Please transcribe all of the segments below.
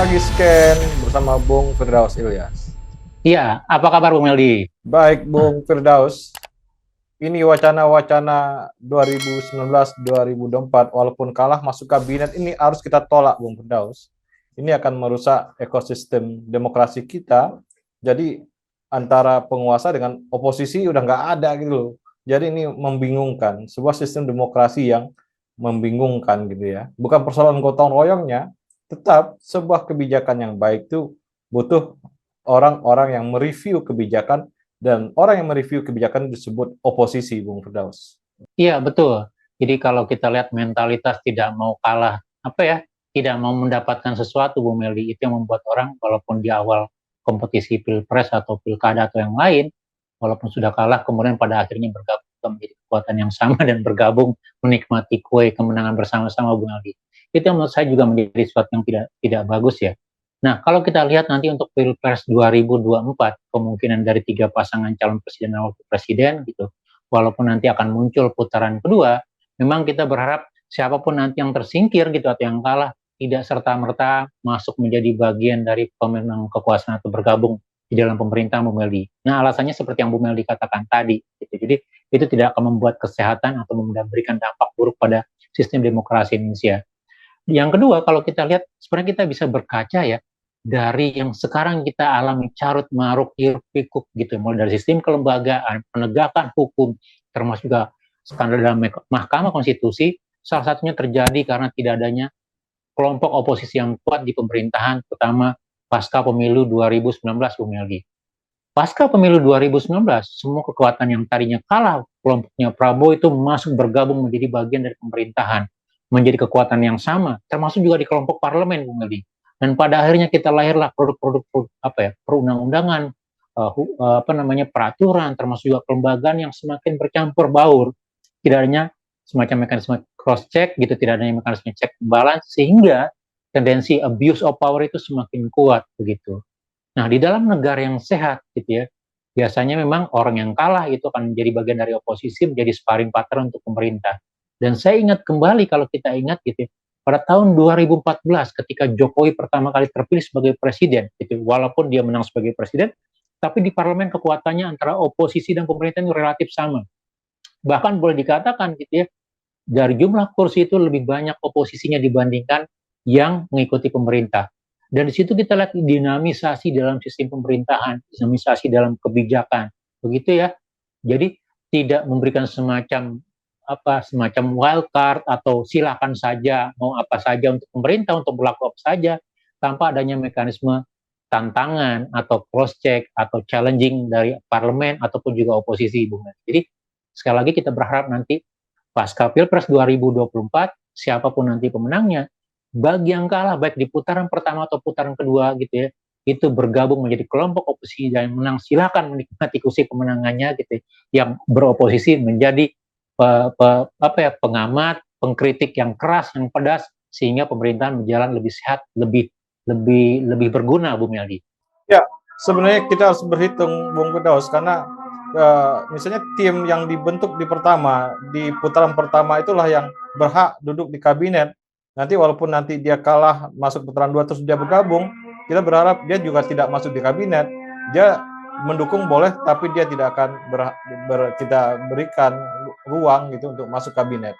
lagi scan bersama Bung Firdaus Ilyas. Iya, apa kabar Bung Meldi? Baik, Bung Firdaus. Ini wacana-wacana 2019-2024, walaupun kalah masuk kabinet, ini harus kita tolak, Bung Firdaus. Ini akan merusak ekosistem demokrasi kita. Jadi antara penguasa dengan oposisi udah nggak ada gitu loh. Jadi ini membingungkan, sebuah sistem demokrasi yang membingungkan gitu ya. Bukan persoalan gotong royongnya, tetap sebuah kebijakan yang baik itu butuh orang-orang yang mereview kebijakan, dan orang yang mereview kebijakan disebut oposisi, Bung Firdaus. Iya, betul. Jadi kalau kita lihat mentalitas tidak mau kalah, tidak mau mendapatkan sesuatu, Bung Meldi, itu yang membuat orang walaupun di awal kompetisi pilpres atau pilkada atau yang lain, walaupun sudah kalah, kemudian pada akhirnya bergabung menjadi kekuatan yang sama dan bergabung menikmati kue kemenangan bersama-sama, Bung Meldi. Itu yang menurut saya juga menjadi sesuatu yang tidak bagus ya. Nah, kalau kita lihat nanti untuk Pilpres 2024, kemungkinan dari 3 pasangan calon presiden dan wakil presiden gitu, walaupun nanti akan muncul putaran kedua, memang kita berharap siapapun nanti yang tersingkir gitu atau yang kalah tidak serta-merta masuk menjadi bagian dari pemenang kekuasaan atau bergabung di dalam pemerintahan, Bu Meldi. Nah, alasannya seperti yang Bu Meldi katakan tadi, gitu. Jadi itu tidak akan membuat kesehatan atau memberikan dampak buruk pada sistem demokrasi Indonesia. Yang kedua, kalau kita lihat, sebenarnya kita bisa berkaca ya, dari yang sekarang kita alami carut marut hiruk pikuk gitu, mulai dari sistem kelembagaan, penegakan hukum, termasuk juga skandal dalam Mahkamah Konstitusi, salah satunya terjadi karena tidak adanya kelompok oposisi yang kuat di pemerintahan, terutama pasca pemilu 2019, Bung Melgi. Pasca pemilu 2019, semua kekuatan yang tadinya kalah kelompoknya Prabowo itu masuk bergabung menjadi bagian dari pemerintahan, menjadi kekuatan yang sama, termasuk juga di kelompok parlemen, Bung Meldi. Dan pada akhirnya kita lahirlah produk-produk perundang-undangan, peraturan, termasuk juga kelembagaan yang semakin bercampur baur. Tidak adanya semacam mekanisme cross check gitu, tidak adanya mekanisme check balance, sehingga tendensi abuse of power itu semakin kuat begitu. Nah, di dalam negara yang sehat gitu ya, biasanya memang orang yang kalah itu akan menjadi bagian dari oposisi, menjadi sparring partner untuk pemerintah. Dan saya ingat kembali, kalau kita ingat gitu ya, pada tahun 2014 ketika Jokowi pertama kali terpilih sebagai presiden, gitu, walaupun dia menang sebagai presiden, tapi di parlemen kekuatannya antara oposisi dan pemerintah itu relatif sama. Bahkan boleh dikatakan gitu ya, dari jumlah kursi itu lebih banyak oposisinya dibandingkan yang mengikuti pemerintah. Dan di situ kita lihat dinamisasi dalam sistem pemerintahan, dinamisasi dalam kebijakan, begitu ya. Jadi tidak memberikan semacam wild card atau silakan saja mau apa saja untuk pemerintah untuk berlaku apa saja tanpa adanya mekanisme tantangan atau cross check atau challenging dari parlemen ataupun juga oposisi, Bung. Jadi sekali lagi kita berharap nanti pasca Pilpres 2024 siapapun nanti pemenangnya, bagi yang kalah baik di putaran pertama atau putaran kedua gitu ya, itu bergabung menjadi kelompok oposisi dan menang, silakan menikmati kursi kemenangannya gitu ya. Yang beroposisi menjadi pengamat, pengkritik yang keras, yang pedas, sehingga pemerintahan berjalan lebih sehat, lebih berguna, Bu Meldi. Ya, sebenarnya kita harus berhitung, Bung Firdaus, karena misalnya tim yang dibentuk di putaran pertama itulah yang berhak duduk di kabinet. Nanti walaupun nanti dia kalah masuk putaran 2 terus dia bergabung, kita berharap dia juga tidak masuk di kabinet. Dia mendukung boleh, tapi dia tidak akan kita berikan ruang gitu untuk masuk kabinet.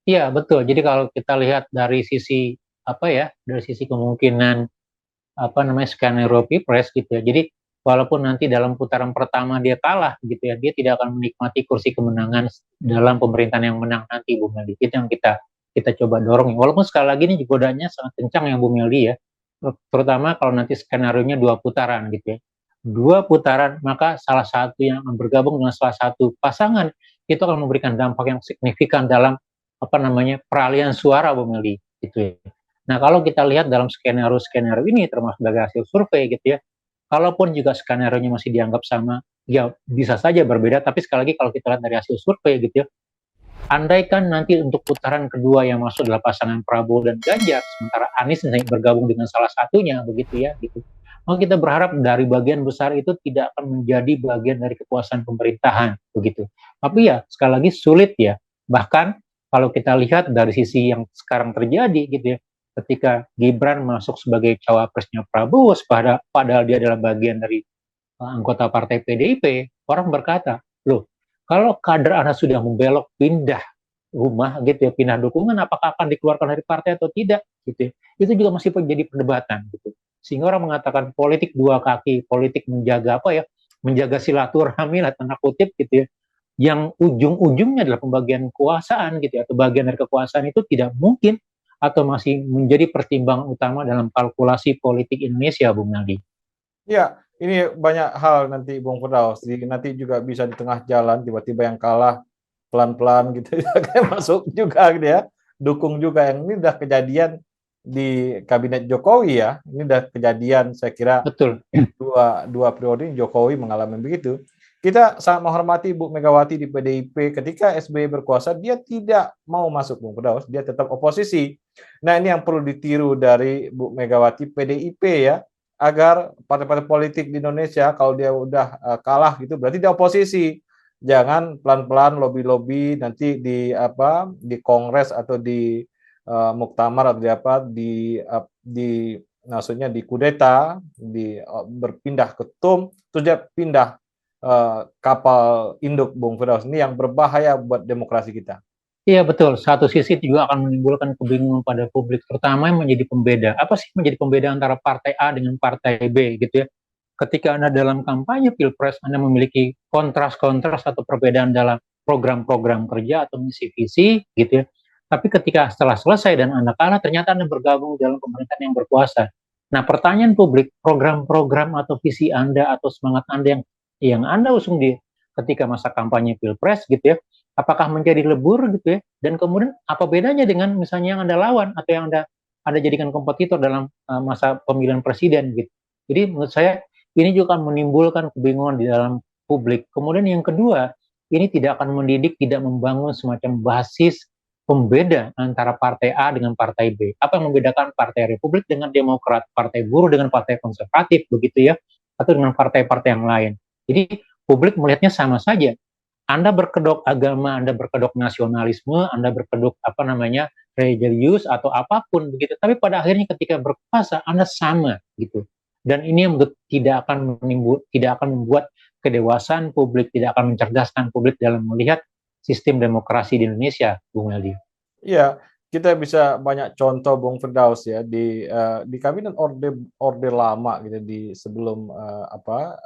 Iya, betul. Jadi kalau kita lihat dari sisi dari sisi kemungkinan skenario Pilpres gitu ya. Jadi walaupun nanti dalam putaran pertama dia kalah gitu ya, dia tidak akan menikmati kursi kemenangan dalam pemerintahan yang menang nanti, Bu Meldi. Itu yang kita coba dorong. Walaupun sekali lagi ini godaannya sangat kencang ya, Bu Meldi ya. Terutama kalau nanti skenario-nya 2 putaran gitu ya. 2 putaran, maka salah satu yang bergabung dengan salah satu pasangan itu akan memberikan dampak yang signifikan dalam peralihan suara, Bu Meldi gitu ya. Nah, kalau kita lihat dalam skenario ini termasuk dari hasil survei gitu ya, kalaupun juga skenario-nya masih dianggap sama, ya bisa saja berbeda, tapi sekali lagi kalau kita lihat dari hasil survei gitu ya, andaikan nanti untuk putaran kedua yang masuk adalah pasangan Prabowo dan Ganjar, sementara Anies bergabung dengan salah satunya begitu ya gitu. Maka kita berharap dari bagian besar itu tidak akan menjadi bagian dari kekuasaan pemerintahan begitu. Tapi ya sekali lagi sulit ya. Bahkan kalau kita lihat dari sisi yang sekarang terjadi gitu ya, ketika Gibran masuk sebagai cawapresnya Prabowo, padahal dia adalah bagian dari anggota partai PDIP, orang berkata, loh, kalau kader Anda sudah membelok pindah rumah gitu ya, pindah dukungan, apakah akan dikeluarkan dari partai atau tidak gitu ya. Itu juga masih menjadi perdebatan gitu. Sehingga orang mengatakan politik dua kaki, politik menjaga apa ya, menjaga silaturahmi lah tanda kutip gitu ya, yang ujung-ujungnya adalah pembagian kekuasaan gitu ya, atau bagian dari kekuasaan itu tidak mungkin atau masih menjadi pertimbangan utama dalam kalkulasi politik Indonesia, Bung Naldi. Ya, ini banyak hal nanti Bung Firdaus. Nanti juga bisa di tengah jalan tiba-tiba yang kalah pelan-pelan gitu kayak masuk juga gitu ya. Dukung juga, yang ini udah kejadian di kabinet Jokowi ya. Ini udah kejadian, saya kira Betul. dua periode Jokowi mengalami begitu. Kita sangat menghormati Bu Megawati di PDIP. Ketika SBY berkuasa, dia tidak mau masuk, Bung Firdaus, dia tetap oposisi. Nah, ini yang perlu ditiru dari Bu Megawati PDIP ya, agar partai-partai politik di Indonesia kalau dia udah kalah gitu berarti dia oposisi. Jangan pelan-pelan lobby-lobby nanti di Kongres atau di muktamar atau di maksudnya di kudeta, berpindah ketum, terus dia pindah kapal induk, Bung Firdaus. Ini yang berbahaya buat demokrasi kita. Iya betul, satu sisi juga akan menimbulkan kebingungan pada publik, terutama yang menjadi pembeda. Apa sih menjadi pembeda antara partai A dengan partai B gitu ya? Ketika Anda dalam kampanye Pilpres, Anda memiliki kontras-kontras atau perbedaan dalam program-program kerja atau misi visi gitu ya. Tapi ketika setelah selesai dan Anda kalah, ternyata Anda bergabung dalam pemerintahan yang berkuasa. Nah, pertanyaan publik, program-program atau visi Anda atau semangat Anda yang Anda usung di ketika masa kampanye Pilpres gitu ya, apakah menjadi lebur gitu ya, dan kemudian apa bedanya dengan misalnya yang Anda lawan atau yang Anda jadikan kompetitor dalam masa pemilihan presiden gitu. Jadi menurut saya ini juga akan menimbulkan kebingungan di dalam publik. Kemudian yang kedua, ini tidak akan mendidik, tidak membangun semacam basis pembeda antara partai A dengan partai B. Apa yang membedakan partai Republik dengan Demokrat, partai buruh dengan partai konservatif begitu ya, atau dengan partai-partai yang lain. Jadi publik melihatnya sama saja. Anda berkedok agama, Anda berkedok nasionalisme, Anda berkedok apa namanya religius atau apapun begitu. Tapi pada akhirnya ketika berkuasa Anda sama gitu. Dan ini yang tidak akan membuat kedewasaan publik, tidak akan mencerdaskan publik dalam melihat sistem demokrasi di Indonesia, Bung Meldi. Iya, kita bisa banyak contoh Bung Firdaus ya di kabinet orde lama gitu di sebelum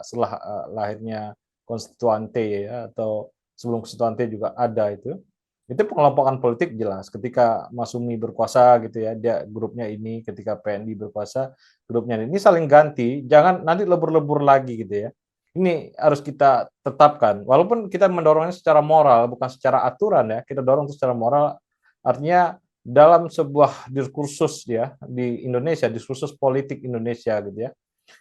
setelah lahirnya Konstituante ya, atau sebelum Konstituante juga ada itu pengelompokan politik jelas. Ketika Masumi berkuasa gitu ya, dia grupnya ini, ketika PNI berkuasa grupnya ini saling ganti, jangan nanti lebur-lebur lagi gitu ya. Ini harus kita tetapkan, walaupun kita mendorongnya secara moral bukan secara aturan ya, kita dorong secara moral. Artinya dalam sebuah diskursus ya di Indonesia, diskursus politik Indonesia gitu ya,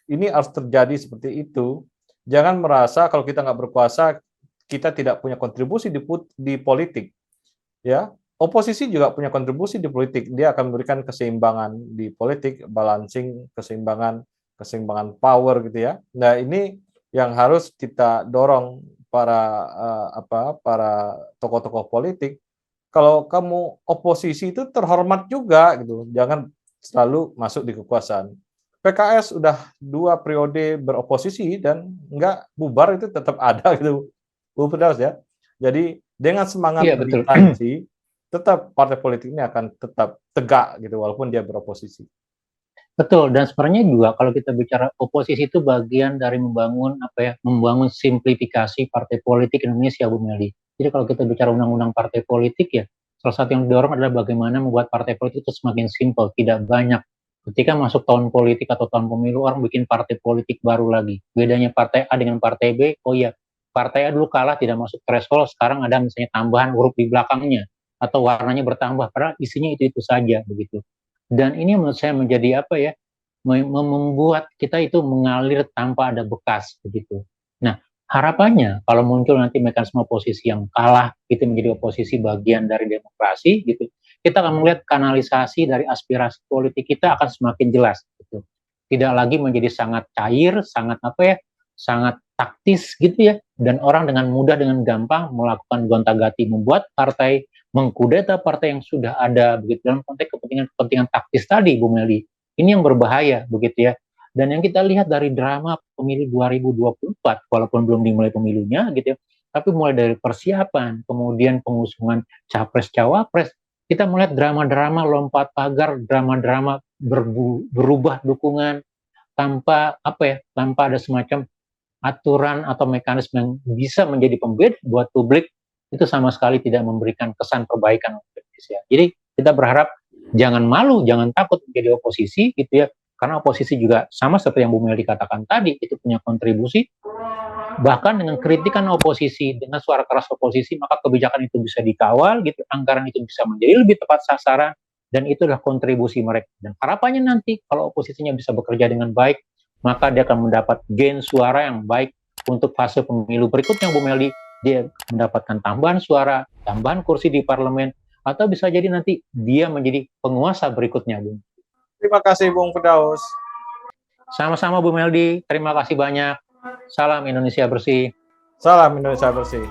ini harus terjadi seperti itu. Jangan merasa kalau kita nggak berkuasa kita tidak punya kontribusi di politik. Ya, oposisi juga punya kontribusi di politik. Dia akan memberikan keseimbangan di politik, balancing, keseimbangan power gitu ya. Nah, ini yang harus kita dorong para tokoh-tokoh politik. Kalau kamu oposisi itu terhormat juga gitu. Jangan selalu masuk di kekuasaan. PKS udah 2 periode beroposisi dan nggak bubar, itu tetap ada gitu, Bu Firdaus ya. Jadi dengan semangat militansi, tetap partai politik ini akan tetap tegak gitu walaupun dia beroposisi. Betul, dan sebenarnya juga kalau kita bicara oposisi itu bagian dari membangun simplifikasi partai politik Indonesia, Bu Meli. Jadi kalau kita bicara undang-undang partai politik ya, salah satu yang didorong adalah bagaimana membuat partai politik itu semakin simpel, tidak banyak. Ketika masuk tahun politik atau tahun pemilu, orang bikin partai politik baru lagi. Bedanya partai A dengan partai B, oh iya, partai A dulu kalah tidak masuk threshold, sekarang ada misalnya tambahan huruf di belakangnya, atau warnanya bertambah, padahal isinya itu saja begitu. Dan ini menurut saya menjadi membuat kita itu mengalir tanpa ada bekas begitu. Nah, harapannya kalau muncul nanti mekanisme oposisi yang kalah itu menjadi oposisi bagian dari demokrasi gitu, kita akan melihat kanalisasi dari aspirasi politik kita akan semakin jelas gitu. Tidak lagi menjadi sangat cair, sangat sangat taktis gitu ya, dan orang dengan mudah dengan gampang melakukan gonta-ganti, membuat partai, mengkudeta partai yang sudah ada begitu dalam konteks kepentingan taktis tadi, Bu Meldi. Ini yang berbahaya begitu ya. Dan yang kita lihat dari drama pemilu 2024, walaupun belum dimulai pemilunya gitu ya, tapi mulai dari persiapan, kemudian pengusungan capres-cawapres, kita melihat drama-drama lompat pagar, drama-drama berubah dukungan tanpa tanpa ada semacam aturan atau mekanisme yang bisa menjadi pembeda buat publik, itu sama sekali tidak memberikan kesan perbaikan untuk Indonesia. Jadi kita berharap jangan malu, jangan takut menjadi oposisi gitu ya, karena oposisi juga sama seperti yang Bu Meldi katakan tadi, itu punya kontribusi. Bahkan dengan kritikan oposisi, dengan suara keras oposisi, maka kebijakan itu bisa dikawal gitu, anggaran itu bisa menjadi lebih tepat sasaran, dan itulah kontribusi mereka. Dan harapannya nanti kalau oposisinya bisa bekerja dengan baik, maka dia akan mendapat gain suara yang baik untuk fase pemilu berikutnya, Bu Meldi. Dia mendapatkan tambahan suara, tambahan kursi di parlemen, atau bisa jadi nanti dia menjadi penguasa berikutnya, Bu. Terima kasih, Bung Firdaus. Sama-sama, Bu Meldi. Terima kasih banyak. Salam Indonesia bersih. Salam Indonesia bersih.